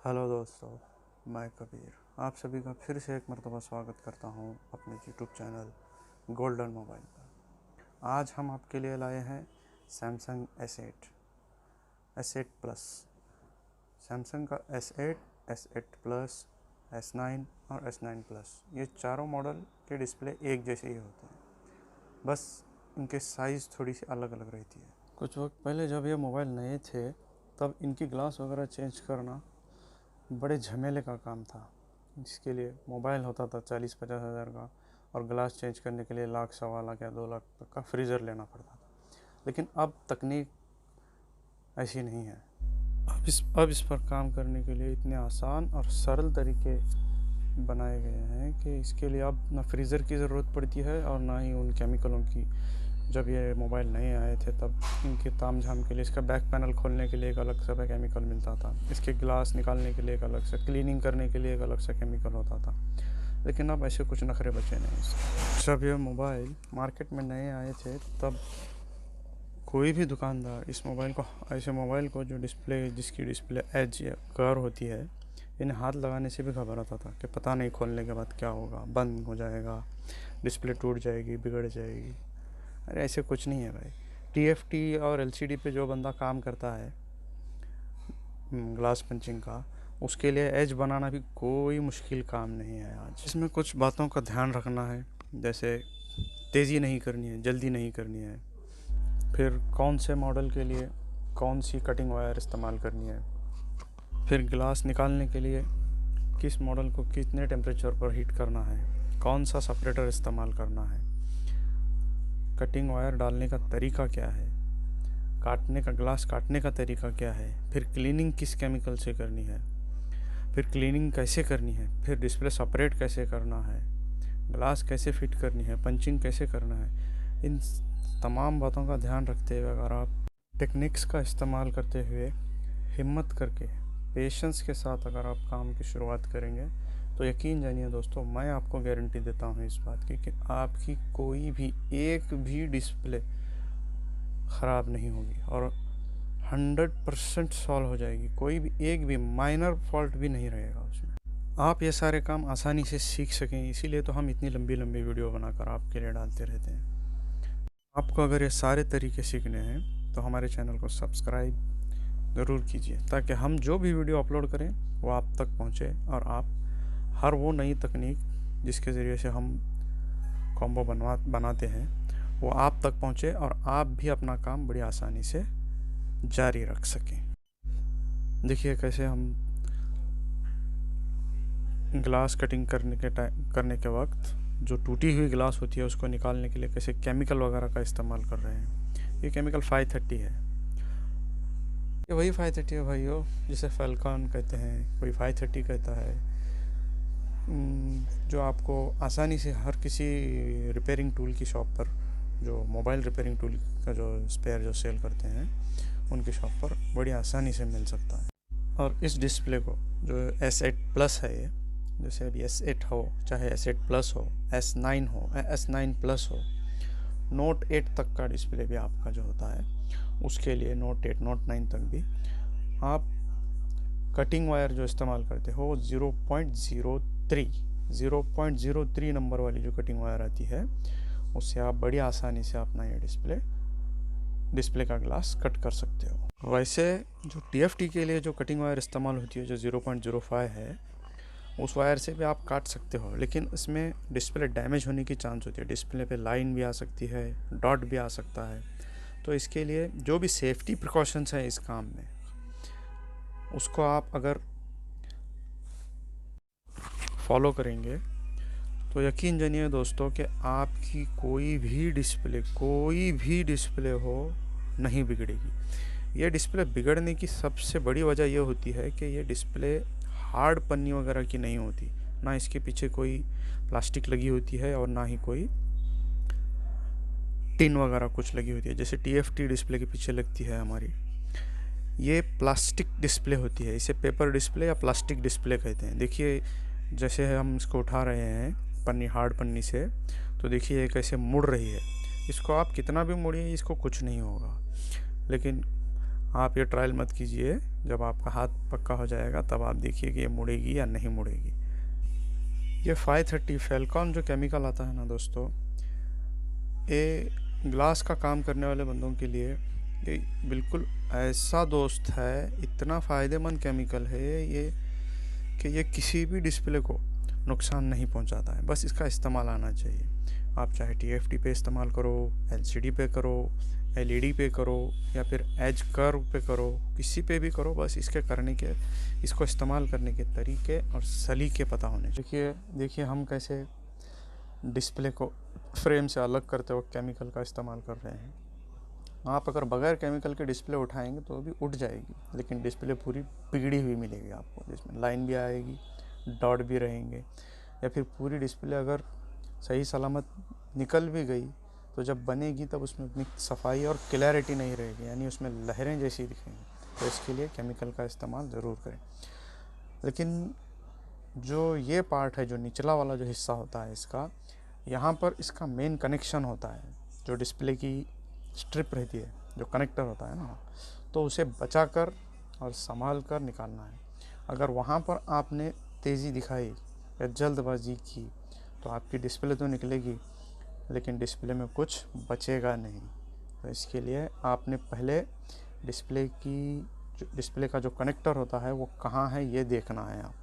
Hello दोस्तों, मैं कबीर आप सभी का फिर से एक मरतबा स्वागत करता हूं अपने यूट्यूब चैनल गोल्डन मोबाइल पर। आज हम आपके लिए लाए हैं सैमसंग S8 प्लस। सैमसंग का S8 प्लस, S9 और S9 प्लस, ये चारों मॉडल के डिस्प्ले एक जैसे ही होते हैं, बस इनके साइज़ थोड़ी सी अलग अलग रहती है। कुछ वक्त पहले जब ये मोबाइल नए थे तब इनकी ग्लास वगैरह चेंज करना बड़े झमेले का काम था। इसके लिए मोबाइल होता था 40-50 हज़ार का, और ग्लास चेंज करने के लिए लाख, सवा लाख या 2 लाख तक का फ्रीज़र लेना पड़ता था। लेकिन अब तकनीक ऐसी नहीं है। अब इस पर काम करने के लिए इतने आसान और सरल तरीके बनाए गए हैं कि इसके लिए अब ना फ्रीज़र की ज़रूरत पड़ती है और ना ही उन केमिकलों की। जब ये मोबाइल नए आए थे तब इनके तामझाम के लिए इसका बैक पैनल खोलने के लिए एक अलग सा केमिकल मिलता था, इसके ग्लास निकालने के लिए एक अलग सा, क्लीनिंग करने के लिए एक अलग सा केमिकल होता था। लेकिन अब ऐसे कुछ नखरे बचे नहीं इसके। जब ये मोबाइल मार्केट में नए आए थे तब कोई भी दुकानदार इस मोबाइल को, ऐसे मोबाइल को जिसकी डिस्प्ले एज या कर्व होती है, इन्हें हाथ लगाने से भी घबराता था कि पता नहीं खोलने के बाद क्या होगा, बंद हो जाएगा, डिस्प्ले टूट जाएगी, बिगड़ जाएगी। अरे ऐसे कुछ नहीं है भाई। TFT और LCD पे जो बंदा काम करता है ग्लास पंचिंग का, उसके लिए एज बनाना भी कोई मुश्किल काम नहीं है। आज इसमें कुछ बातों का ध्यान रखना है, जैसे तेज़ी नहीं करनी है, जल्दी नहीं करनी है, फिर कौन से मॉडल के लिए कौन सी कटिंग वायर इस्तेमाल करनी है, फिर ग्लास निकालने के लिए किस मॉडल को कितने टेम्परेचर पर हीट करना है, कौन सा सेपरेटर इस्तेमाल करना है, कटिंग वायर डालने का तरीका क्या है, ग्लास काटने का तरीका क्या है, फिर क्लीनिंग किस केमिकल से करनी है, फिर क्लीनिंग कैसे करनी है, फिर डिस्प्ले सेपरेट कैसे करना है, ग्लास कैसे फिट करनी है, पंचिंग कैसे करना है। इन तमाम बातों का ध्यान रखते हुए अगर आप टेक्निक्स का इस्तेमाल करते हुए हिम्मत करके पेशेंस के साथ अगर आप काम की शुरुआत करेंगे तो यकीन जानिए दोस्तों, मैं आपको गारंटी देता हूँ इस बात की कि आपकी कोई भी एक भी डिस्प्ले ख़राब नहीं होगी और 100% सॉल्व हो जाएगी। कोई भी एक भी माइनर फॉल्ट भी नहीं रहेगा उसमें। आप ये सारे काम आसानी से सीख सकें, इसीलिए तो हम इतनी लंबी लंबी वीडियो बनाकर आपके लिए डालते रहते हैं। आपको अगर ये सारे तरीके सीखने हैं तो हमारे चैनल को सब्सक्राइब ज़रूर कीजिए, ताकि हम जो भी वीडियो अपलोड करें वो आप तक पहुँचे और आप हर वो नई तकनीक जिसके ज़रिए से हम कॉम्बो बनाते हैं वो आप तक पहुँचे और आप भी अपना काम बड़ी आसानी से जारी रख सकें। देखिए कैसे हम ग्लास कटिंग करने के वक्त जो टूटी हुई ग्लास होती है उसको निकालने के लिए कैसे केमिकल वगैरह का इस्तेमाल कर रहे हैं। ये केमिकल 530 है, ये वही 530 है भाइयों जिसे फैल्कॉन कहते हैं, कोई 530 कहता है, जो आपको आसानी से हर किसी रिपेयरिंग टूल की शॉप पर, जो मोबाइल रिपेयरिंग टूल का जो स्पेयर जो सेल करते हैं उनकी शॉप पर बड़ी आसानी से मिल सकता है। और इस डिस्प्ले को जो S8 प्लस है, ये जैसे अभी S8 हो, चाहे S8 प्लस हो, S9 हो, S9 प्लस हो, नोट 8 तक का डिस्प्ले भी आपका जो होता है उसके लिए, नोट 8 नोट 9 तक भी आप कटिंग वायर जो इस्तेमाल करते हो 0.03 नंबर वाली जो कटिंग वायर आती है उससे आप बड़ी आसानी से अपना ये डिस्प्ले का ग्लास कट कर सकते हो। वैसे जो TFT के लिए जो कटिंग वायर इस्तेमाल होती है जो 0.05 है, उस वायर से भी आप काट सकते हो, लेकिन इसमें डिस्प्ले डैमेज होने की चांस होती है, डिस्प्ले पे लाइन भी आ सकती है, डॉट भी आ सकता है। तो इसके लिए जो भी सेफ्टी प्रिकॉशंस हैं इस काम में, उसको आप अगर फॉलो करेंगे तो यकीन जानिए दोस्तों कि आपकी कोई भी डिस्प्ले हो नहीं बिगड़ेगी। ये डिस्प्ले बिगड़ने की सबसे बड़ी वजह यह होती है कि ये डिस्प्ले हार्ड पन्नी वगैरह की नहीं होती, ना इसके पीछे कोई प्लास्टिक लगी होती है और ना ही कोई टिन वगैरह कुछ लगी होती है जैसे TFT डिस्प्ले के पीछे लगती है हमारी। ये प्लास्टिक डिस्प्ले होती है, इसे पेपर डिस्प्ले या प्लास्टिक डिस्प्ले कहते हैं। देखिए जैसे हम इसको उठा रहे हैं पन्नी, हार्ड पन्नी से, तो देखिए ये कैसे मुड़ रही है। इसको आप कितना भी मोड़िए इसको कुछ नहीं होगा, लेकिन आप ये ट्रायल मत कीजिए, जब आपका हाथ पक्का हो जाएगा तब आप देखिए कि ये मुड़ेगी या नहीं मुड़ेगी। ये 530 फेल्कॉन जो केमिकल आता है ना दोस्तों, ये ग्लास का काम करने वाले बंदों के लिए ये बिल्कुल ऐसा दोस्त है, इतना फ़ायदेमंद केमिकल है ये कि ये किसी भी डिस्प्ले को नुकसान नहीं पहुंचाता है। बस इसका इस्तेमाल आना चाहिए। आप चाहे TFT पे इस्तेमाल करो, LCD पे करो, LED पे करो, या फिर एज कर्व पे करो, किसी पे भी करो, बस इसको इस्तेमाल करने के तरीके और सलीके पता होने चाहिए। देखिए हम कैसे डिस्प्ले को फ्रेम से अलग करते वक्त केमिकल का इस्तेमाल कर रहे हैं। आप अगर बगैर केमिकल के डिस्प्ले उठाएंगे तो भी उठ जाएगी, लेकिन डिस्प्ले पूरी बिगड़ी हुई मिलेगी आपको, जिसमें लाइन भी आएगी, डॉट भी रहेंगे। या फिर पूरी डिस्प्ले अगर सही सलामत निकल भी गई तो जब बनेगी तब उसमें उतनी सफाई और क्लैरिटी नहीं रहेगी, यानी उसमें लहरें जैसी दिखेंगी। तो इसके लिए केमिकल का इस्तेमाल ज़रूर करें। लेकिन जो ये पार्ट है, जो निचला वाला जो हिस्सा होता है इसका, यहाँ पर इसका मेन कनेक्शन होता है, जो डिस्प्ले की स्ट्रिप रहती है, जो कनेक्टर होता है ना, तो उसे बचा कर और संभाल कर निकालना है। अगर वहाँ पर आपने तेज़ी दिखाई या जल्दबाजी की तो आपकी डिस्प्ले तो निकलेगी, लेकिन डिस्प्ले में कुछ बचेगा नहीं। तो इसके लिए आपने पहले डिस्प्ले का जो कनेक्टर होता है वो कहाँ है ये देखना है। आप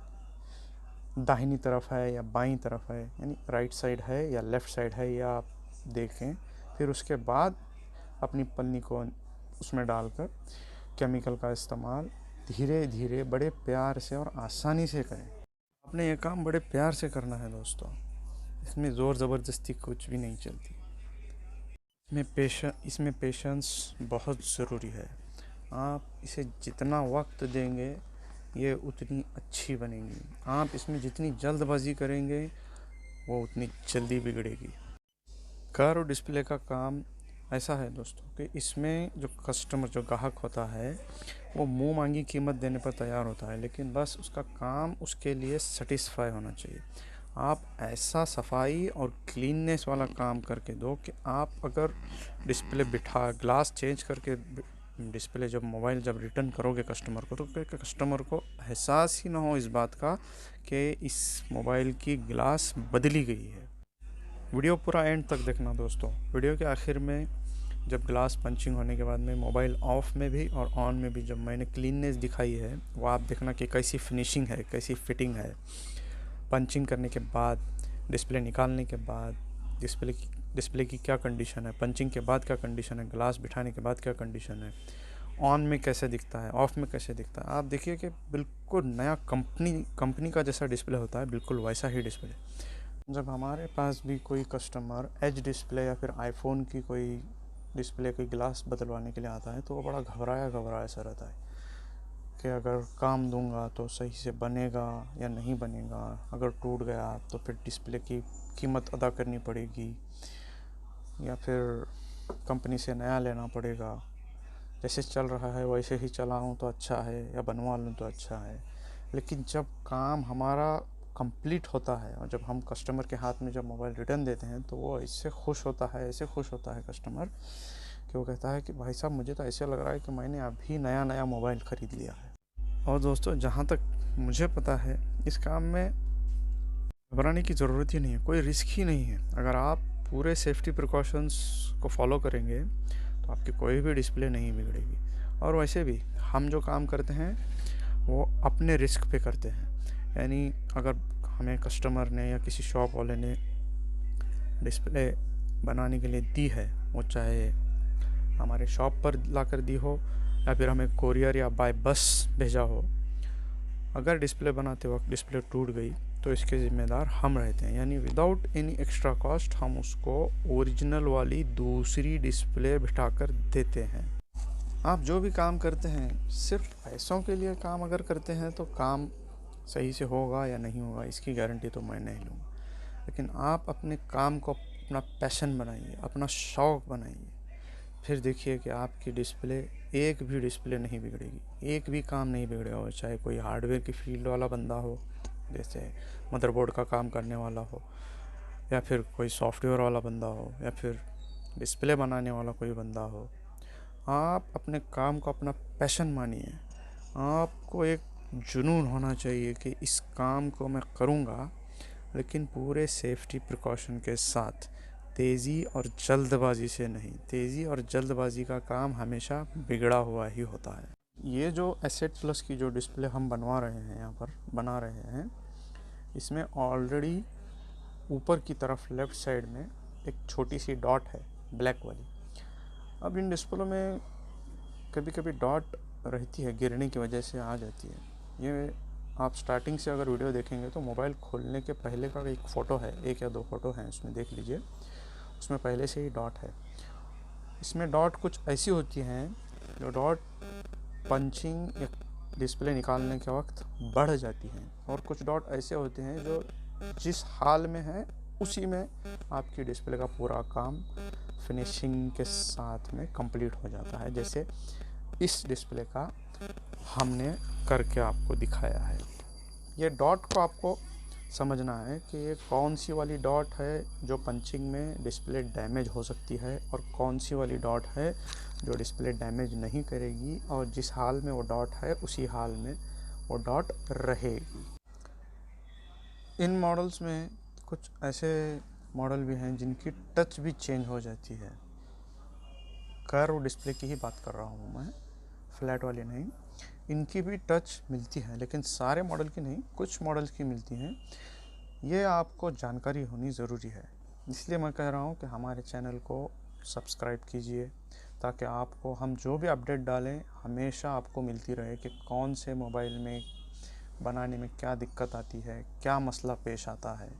दाहिनी तरफ है या बाईं तरफ है, यानी राइट साइड है या लेफ़्ट साइड है, या आप देखें। फिर उसके बाद अपनी पन्नी को उसमें डालकर केमिकल का इस्तेमाल धीरे धीरे बड़े प्यार से और आसानी से करें। आपने ये काम बड़े प्यार से करना है दोस्तों, इसमें ज़ोर ज़बरदस्ती कुछ भी नहीं चलती। इसमें पेशेंस बहुत ज़रूरी है। आप इसे जितना वक्त देंगे ये उतनी अच्छी बनेगी। आप इसमें जितनी जल्दबाजी करेंगे वो उतनी जल्दी बिगड़ेगी। कर्व डिस्प्ले का काम ऐसा है दोस्तों कि इसमें जो कस्टमर, जो ग्राहक होता है, वो मुंह मांगी कीमत देने पर तैयार होता है, लेकिन बस उसका काम उसके लिए सेटिस्फाई होना चाहिए। आप ऐसा सफाई और क्लीननेस वाला काम करके दो कि आप अगर डिस्प्ले ग्लास चेंज करके डिस्प्ले जब रिटर्न करोगे कस्टमर को, तो कस्टमर को एहसास ही ना हो इस बात का कि इस मोबाइल की ग्लास बदली गई है। वीडियो पूरा एंड तक देखना दोस्तों। वीडियो के आखिर में जब ग्लास पंचिंग होने के बाद में मोबाइल ऑफ में भी और ऑन में भी जब मैंने क्लीननेस दिखाई है, वो आप देखना कि कैसी फिनिशिंग है, कैसी फिटिंग है। पंचिंग करने के बाद, डिस्प्ले निकालने के बाद डिस्प्ले की क्या कंडीशन है, पंचिंग के बाद क्या कंडीशन है, ग्लास बिठाने के बाद क्या कंडीशन है, ऑन में कैसे दिखता है, ऑफ में कैसे दिखता है। आप देखिए कि बिल्कुल नया कंपनी का जैसा डिस्प्ले होता है, बिल्कुल वैसा ही डिस्प्ले। जब हमारे पास भी कोई कस्टमर एज डिस्प्ले या फिर आईफोन की कोई डिस्प्ले की ग्लास बदलवाने के लिए आता है, तो वो बड़ा घबराया सा रहता है कि अगर काम दूंगा तो सही से बनेगा या नहीं बनेगा, अगर टूट गया तो फिर डिस्प्ले की कीमत अदा करनी पड़ेगी या फिर कंपनी से नया लेना पड़ेगा। जैसे चल रहा है वैसे ही चलाऊं तो अच्छा है या बनवा लूं तो अच्छा है। लेकिन जब काम हमारा कंप्लीट होता है और जब हम कस्टमर के हाथ में जब मोबाइल रिटर्न देते हैं, तो वो ऐसे खुश होता है कस्टमर कि वो कहता है कि भाई साहब, मुझे तो ऐसे लग रहा है कि मैंने अभी नया मोबाइल ख़रीद लिया है। और दोस्तों, जहाँ तक मुझे पता है, इस काम में घबराने की ज़रूरत ही नहीं है, कोई रिस्क ही नहीं है। अगर आप पूरे सेफ्टी प्रिकॉशंस को फॉलो करेंगे तो आपकी कोई भी डिस्प्ले नहीं बिगड़ेगी। और वैसे भी हम जो काम करते हैं वो अपने रिस्क पे करते हैं, यानी अगर हमें कस्टमर ने या किसी शॉप वाले ने डिस्प्ले बनाने के लिए दी है, वो चाहे हमारे शॉप पर लाकर दी हो या फिर हमें कोरियर या बाय बस भेजा हो, अगर डिस्प्ले बनाते वक्त डिस्प्ले टूट गई तो इसके ज़िम्मेदार हम रहते हैं। यानी विदाउट एनी एक्स्ट्रा कॉस्ट हम उसको ओरिजिनल वाली दूसरी डिस्प्ले बिठाकर देते हैं। आप जो भी काम करते हैं सिर्फ पैसों के लिए काम अगर करते हैं तो काम सही से होगा या नहीं होगा इसकी गारंटी तो मैं नहीं लूँगा। लेकिन आप अपने काम को अपना पैशन बनाइए, अपना शौक़ बनाइए, फिर देखिए कि आपकी डिस्प्ले, एक भी डिस्प्ले नहीं बिगड़ेगी, एक भी काम नहीं बिगड़ेगा। चाहे कोई हार्डवेयर की फील्ड वाला बंदा हो, जैसे मदरबोर्ड का काम करने वाला हो, या फिर कोई सॉफ्टवेयर वाला बंदा हो, या फिर डिस्प्ले बनाने वाला कोई बंदा हो, आप अपने काम को अपना पैशन मानिए। आपको एक जुनून होना चाहिए कि इस काम को मैं करूँगा, लेकिन पूरे सेफ्टी प्रिकॉशन के साथ, तेज़ी और जल्दबाजी से नहीं। तेज़ी और जल्दबाजी का काम हमेशा बिगड़ा हुआ ही होता है। ये जो एसेट प्लस की जो डिस्प्ले हम बनवा रहे हैं, यहाँ पर बना रहे हैं, इसमें ऑलरेडी ऊपर की तरफ लेफ़्ट साइड में एक छोटी सी डॉट है, ब्लैक वाली। अब इन डिस्प्ले में कभी कभी डॉट रहती है, गिरने की वजह से आ जाती है। ये आप स्टार्टिंग से अगर वीडियो देखेंगे तो मोबाइल खोलने के पहले का एक फ़ोटो है, 1 या 2 फ़ोटो हैं, उसमें देख लीजिए, उसमें पहले से ही डॉट है। इसमें डॉट कुछ ऐसी होती हैं जो डॉट पंचिंग या डिस्प्ले निकालने के वक्त बढ़ जाती हैं, और कुछ डॉट ऐसे होते हैं जो जिस हाल में है उसी में आपकी डिस्प्ले का पूरा काम फिनिशिंग के साथ में कंप्लीट हो जाता है, जैसे इस डिस्प्ले का हमने करके आपको दिखाया है। ये डॉट को आपको समझना है कि ये कौन सी वाली डॉट है जो पंचिंग में डिस्प्ले डैमेज हो सकती है, और कौन सी वाली डॉट है जो डिस्प्ले डैमेज नहीं करेगी, और जिस हाल में वो डॉट है उसी हाल में वो डॉट रहेगी। इन मॉडल्स में कुछ ऐसे मॉडल भी हैं जिनकी टच भी चेंज हो जाती है। कर्व डिस्प्ले की ही बात कर रहा हूँ मैं, फ्लैट वाली नहीं। इनकी भी टच मिलती है, लेकिन सारे मॉडल की नहीं, कुछ मॉडल्स की मिलती हैं। ये आपको जानकारी होनी ज़रूरी है, इसलिए मैं कह रहा हूँ कि हमारे चैनल को सब्सक्राइब कीजिए, ताकि आपको हम जो भी अपडेट डालें हमेशा आपको मिलती रहे कि कौन से मोबाइल में बनाने में क्या दिक्कत आती है, क्या मसला पेश आता है,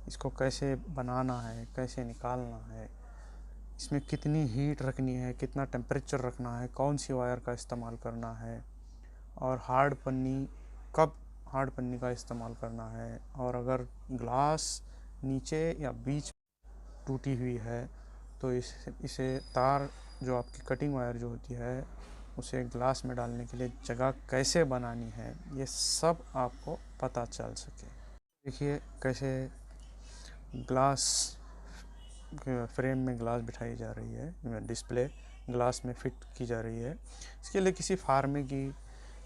इसको कैसे बनाना है, कैसे निकालना है, इसमें कितनी हीट रखनी है, कितना टेम्परेचर रखना है, कौन सी वायर का इस्तेमाल करना है, और हार्ड पन्नी कब हार्ड पन्नी का इस्तेमाल करना है, और अगर ग्लास नीचे या बीच टूटी हुई है तो इसे तार जो आपकी कटिंग वायर जो होती है उसे ग्लास में डालने के लिए जगह कैसे बनानी है, ये सब आपको पता चल सके। देखिए कैसे ग्लास फ्रेम में ग्लास बिठाई जा रही है, डिस्प्ले ग्लास में फिट की जा रही है। इसके लिए किसी फार्मे की,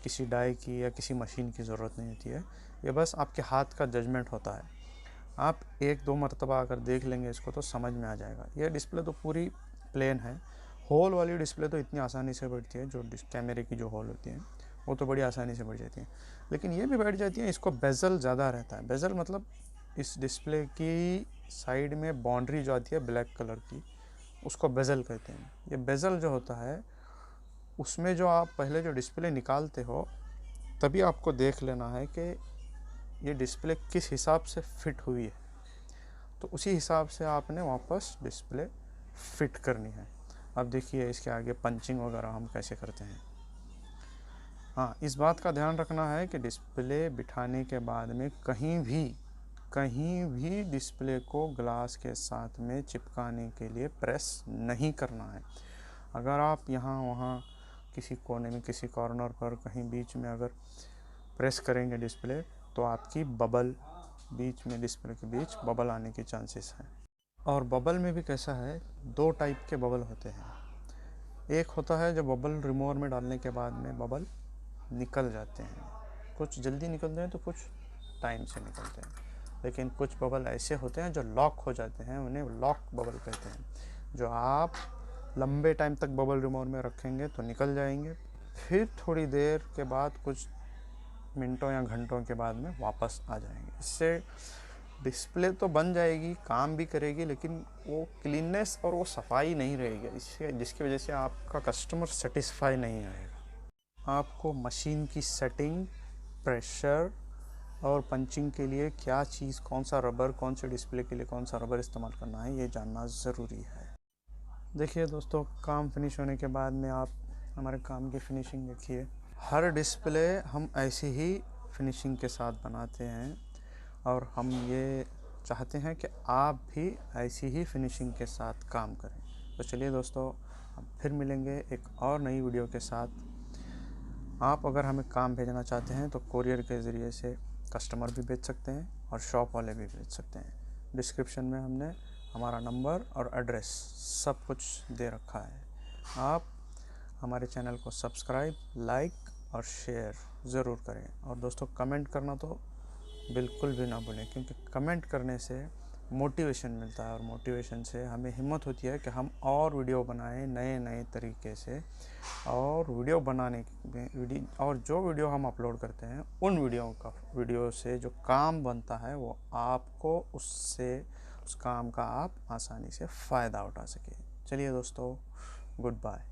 किसी डाई की या किसी मशीन की ज़रूरत नहीं होती है, ये बस आपके हाथ का जजमेंट होता है। आप 1-2 मरतबा अगर देख लेंगे इसको तो समझ में आ जाएगा। ये डिस्प्ले तो पूरी प्लेन है। होल वाली डिस्प्ले तो इतनी आसानी से बैठती है, जो कैमरे की जो होल होती हैं वो तो बड़ी आसानी से बैठ जाती हैं, लेकिन ये भी बैठ जाती हैं। इसको बेजल ज़्यादा रहता है। बेजल मतलब इस डिस्प्ले की साइड में बाउंड्री जो आती है ब्लैक कलर की, उसको बेजल कहते हैं। ये बेजल जो होता है उसमें जो आप पहले जो डिस्प्ले निकालते हो तभी आपको देख लेना है कि ये डिस्प्ले किस हिसाब से फिट हुई है, तो उसी हिसाब से आपने वापस डिस्प्ले फिट करनी है। अब देखिए इसके आगे पंचिंग वगैरह हम कैसे करते हैं। हाँ, इस बात का ध्यान रखना है कि डिस्प्ले बिठाने के बाद में कहीं भी डिस्प्ले को ग्लास के साथ में चिपकाने के लिए प्रेस नहीं करना है। अगर आप यहाँ वहाँ किसी कोने में, किसी कॉर्नर पर, कहीं बीच में अगर प्रेस करेंगे डिस्प्ले तो आपकी बबल बीच में, डिस्प्ले के बीच बबल आने की चांसेस हैं। और बबल में भी कैसा है, 2 टाइप के बबल होते हैं। एक होता है जो बबल रिमूवर में डालने के बाद में बबल निकल जाते हैं, कुछ जल्दी निकलते हैं तो कुछ टाइम से निकलते हैं, लेकिन कुछ बबल ऐसे होते हैं जो लॉक हो जाते हैं, उन्हें लॉक बबल कहते हैं। जो आप लंबे टाइम तक बबल रिमूवर में रखेंगे तो निकल जाएंगे, फिर थोड़ी देर के बाद, कुछ मिनटों या घंटों के बाद में वापस आ जाएंगे। इससे डिस्प्ले तो बन जाएगी, काम भी करेगी, लेकिन वो क्लीननेस और वो सफाई नहीं रहेगी, इससे जिसकी वजह से आपका कस्टमर सेटिस्फाई नहीं आएगा। आपको मशीन की सेटिंग, प्रेशर और पंचिंग के लिए क्या चीज़, कौन सा रबर, कौन से डिस्प्ले के लिए कौन सा रबर इस्तेमाल करना है, ये जानना ज़रूरी है। देखिए दोस्तों, काम फिनिश होने के बाद में आप हमारे काम की फिनिशिंग देखिए। हर डिस्प्ले हम ऐसी ही फिनिशिंग के साथ बनाते हैं, और हम ये चाहते हैं कि आप भी ऐसी ही फिनिशिंग के साथ काम करें। तो चलिए दोस्तों, अब फिर मिलेंगे एक और नई वीडियो के साथ। आप अगर हमें काम भेजना चाहते हैं तो कोरियर के ज़रिए से कस्टमर भी भेज सकते हैं और शॉप वाले भी भेज सकते हैं। डिस्क्रिप्शन में हमने हमारा नंबर और एड्रेस सब कुछ दे रखा है। आप हमारे चैनल को सब्सक्राइब, लाइक और शेयर ज़रूर करें। और दोस्तों, कमेंट करना तो बिल्कुल भी ना भूलें, क्योंकि कमेंट करने से मोटिवेशन मिलता है और मोटिवेशन से हमें हिम्मत होती है कि हम और वीडियो बनाएं नए नए तरीके से। और वीडियो बनाने में और जो वीडियो हम अपलोड करते हैं उन वीडियो से जो काम बनता है वो आपको उस काम का आप आसानी से फ़ायदा उठा सकें। चलिए दोस्तों, गुड बाय।